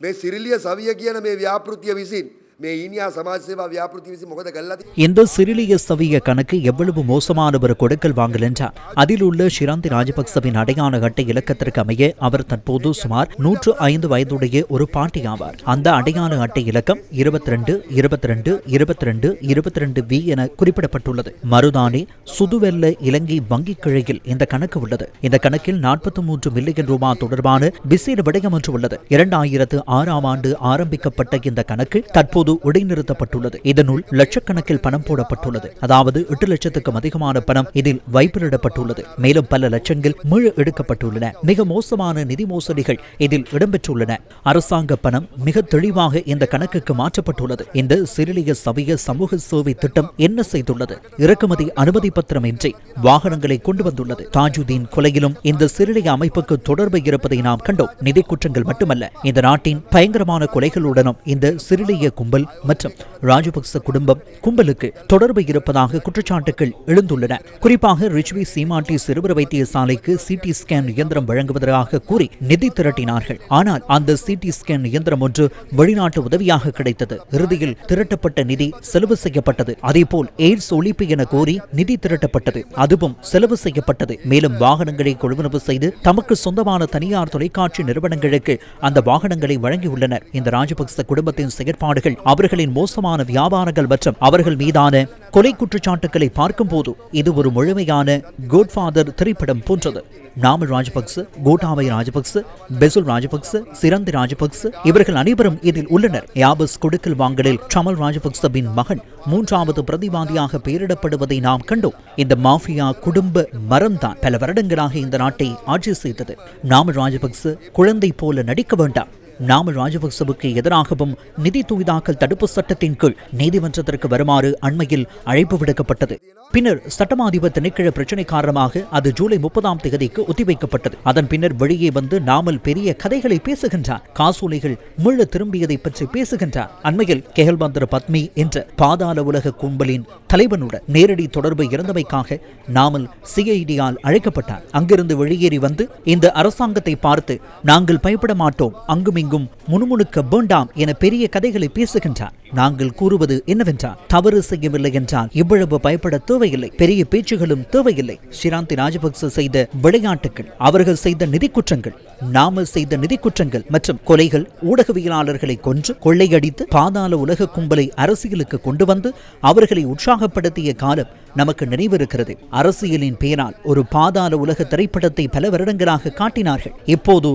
මේ සිරිලිය සවිය කියන මේ ව්‍යාපෘතිය විසින් මේ ඊනියා සමාජ සේවා ව්‍යාපෘතිය විසින් මොකද කළා? இந்த சிறிலிய சவிய கணக்கு எவ்வளவு மோசமான ஒரு கொடுக்கல் வாங்கல் என்றார். அதில் உள்ள ஷிராந்தி ராஜபக்சவின் அடையாள அட்டை இலக்கத்திற்கு அமைய அவர் தற்போது சுமார் 105 வயதுடைய ஒரு பாட்டி ஆவார். அந்த அடையாள அட்டை இலக்கம் 22 22 22 22 வி என குறிப்பிடப்பட்டுள்ளது. மருதானி சுதுவெல்ல இலங்கை வங்கிக் கிளையில் இந்த கணக்கு உள்ளது. இந்த கணக்கில் 43 மில்லியன் ரூபாய் தொடர்பான விசேட விடயம் ஒன்று உள்ளது. 2006ஆம் ஆண்டு ஆரம்பிக்கப்பட்ட இந்த கணக்கு தற்போது இடைநிறுத்தப்பட்டுள்ளது. இதனுள் லட்சக்கணக்கில் பணம் போடப்பட்டுள்ளது. அதாவது 8 லட்சத்துக்கும் அதிகமான பணம் இதில் வைப்பிலிடப்பட்டுள்ளது. மேலும் பல லட்சங்கள் மீள எடுக்கப்பட்டுள்ளன. மிக மோசமான நிதி மோசடிகள் இதில் இடம்பெற்றுள்ளன. அரசாங்க பணம் மிக தெளிவாக இந்த கணக்குக்கு மாற்றப்பட்டுள்ளது. இந்த சிறிலிய சவிய சமூக சேவை திட்டம் என்ன செய்துள்ளது? இறக்குமதி அனுமதி பத்திரமின்றி வாகனங்களை கொண்டு வந்துள்ளது. தாஜுதீன் கொலையிலும் இந்த சிறிலிய அமைப்புக்கு தொடர்பு இருப்பதை நாம் கண்டோம். நிதி குற்றங்கள் மட்டுமல்ல, இந்த நாட்டின் பயங்கரமான கொலைகளுடனும் இந்த சிறிலிய கும்பல் மற்றும் ராஜபக்ச குடும்பம் கும்பலுக்கு தொடர்பு இருப்பதாக குற்றச்சாட்டுகள் எழுந்துள்ளன. குறிப்பாக ரிச்வி சீமாட்டி சிறுவர் வைத்தியசாலைக்கு சிடி ஸ்கேன் இயந்திரம் வழங்குவதாக கூறி நிதி திரட்டினார்கள். ஆனால் அந்த சிடி ஸ்கேன் இயந்திரம் ஒன்று வெளிநாட்டு உதவியாக கிடைத்தது. இறுதியில் திரட்டப்பட்ட நிதி செலவு செய்யப்பட்டது. அதேபோல் எய்ட்ஸ் ஒழிப்பு என கோரி நிதி திரட்டப்பட்டது, அதுவும் செலவு செய்யப்பட்டது. மேலும் வாகனங்களை கொள்வனவு செய்து தமக்கு சொந்தமான தனியார் தொலைக்காட்சி நிறுவனங்களுக்கு அந்த வாகனங்களை வழங்கியுள்ளனர். இந்த ராஜபக்ச குடும்பத்தின் செயற்பாடுகள், அவர்களின் மோசமான வியாபாரங்கள் மற்றும் அவர்கள் மீதான கொலை குற்றச்சாட்டுகளை பார்க்கும் போது இது ஒரு முழுமையான கோட்ஃபாதர் திரைப்படம் போன்றது. நாமல் ராஜபக்ச, கோட்டாபய ராஜபக்ச, பெசுல் ராஜபக்ச, சிரந்தி ராஜபக்ச இவர்கள் அனைவரும் இதில் உள்ளனர். யாபஸ் கொடுக்கல் வாங்கலில் சமல் ராஜபக்சவின் மகன் 3வது பிரதிவாதியாக பெயரிடப்படுவதை நாம் கண்டோம். இந்த மாஃபியா குடும்ப மரம்தான் பல வருடங்களாக இந்த நாட்டை ஆட்சி செய்தது. நாமல் ராஜபக்ச குழந்தை போல நடிக்க வேண்டாம். நாமல் ராஜபக்சவுக்கு எதிராகவும் நிதி தூய்தாக்கல் தடுப்பு சட்டத்தின் கீழ் நீதிமன்றத்திற்கு வருமாறு அண்மையில் அழைப்பு விடுக்கப்பட்டது. பின்னர் சட்டமாதிபர் திணைக்கள பிரச்சினை காரணமாக அது ஜூலை 30ஆம் தேதிக்கு ஒத்திவைக்கப்பட்டது. அதன் பின்னர் வெளியே வந்து நாமல் பெரிய கதைகளை பேசுகின்றார். காசோலைகள் மீள திரும்பியதை பற்றி பேசுகின்றார். அண்மையில் கெஹல்பந்தர் பத்மி என்ற பாதாள உலக கும்பலின் தலைவனுடன் நேரடி தொடர்பு இருந்தமைக்காக நாமல் சிஐடியால் அழைக்கப்பட்டார். அங்கிருந்து வெளியேறி வந்து இந்த அரசாங்கத்தை பார்த்து நாங்கள் பயப்பட மாட்டோம், அங்கும் இங்கும் முணுமுணுக்க வேண்டாம் என பெரிய கதைகளை பேசுகின்றார். நாங்கள் கூறுவது என்னவென்றால், தவறு செய்யவில்லை என்றால் இவ்வளவு பயப்பட தேவையில்லை, பெரிய பேச்சுகளும் தேவையில்லை. ஷிராந்தி ராஜபக்ச செய்த விளையாட்டுகள், அவர்கள் செய்த நிதி குற்றங்கள், நாமல் செய்த நிதி குற்றங்கள் மற்றும் கொலைகள், ஊடகவியலாளர்களை கொன்று கொள்ளையடித்து பாதாள உலக கும்பலை அரசியலுக்கு கொண்டு வந்து அவர்களை உற்சாகப்படுத்திய காலம் நமக்கு நினைவிருக்கிறது. அரசியலின் பெயரால் ஒரு பாதாள உலக திரைப்படத்தை பல வருடங்களாக காட்டினார்கள். இப்போது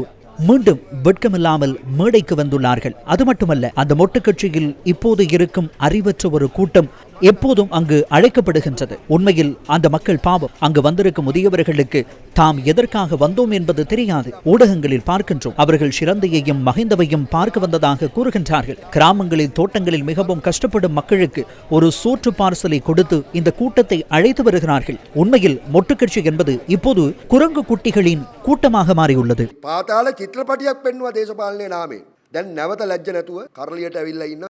மீண்டும் வெட்கமில்லாமல் மேடைக்கு வந்துள்ளார்கள். அது மட்டுமல்ல, அந்த மொட்டு கட்சியில் இப்போது இருக்கும் அறிவற்ற ஒரு கூட்டம் எப்போதும் அங்கு அழைக்கப்படுகின்றது. உண்மையில் அந்த மக்கள் பாவம். அங்கு வந்திருக்கும் முதியவர்களுக்கு தாம் எதற்காக வந்தோம் என்பது தெரியாது. ஊடகங்களில் பார்க்கின்றோம், அவர்கள் சிரந்தையையும் மகிந்தவையும் பார்க்க வந்ததாக கூறுகின்றார்கள். கிராமங்களில் தோட்டங்களில் மிகவும் கஷ்டப்படும் மக்களுக்கு ஒரு சோற்று பார்சலை கொடுத்து இந்த கூட்டத்தை அழைத்து வருகிறார்கள். உண்மையில் மொட்டு கட்சி என்பது இப்போது குரங்கு குட்டிகளின் கூட்டமாக மாறியுள்ளது. පාතාල චිත්‍රපටියක් පෙන්වුවා දේශපාලනයේ නාමයෙන්. දැන් නැවත ලැජ්ජ නැතුව කරලියට ඇවිල්ලා ඉන්න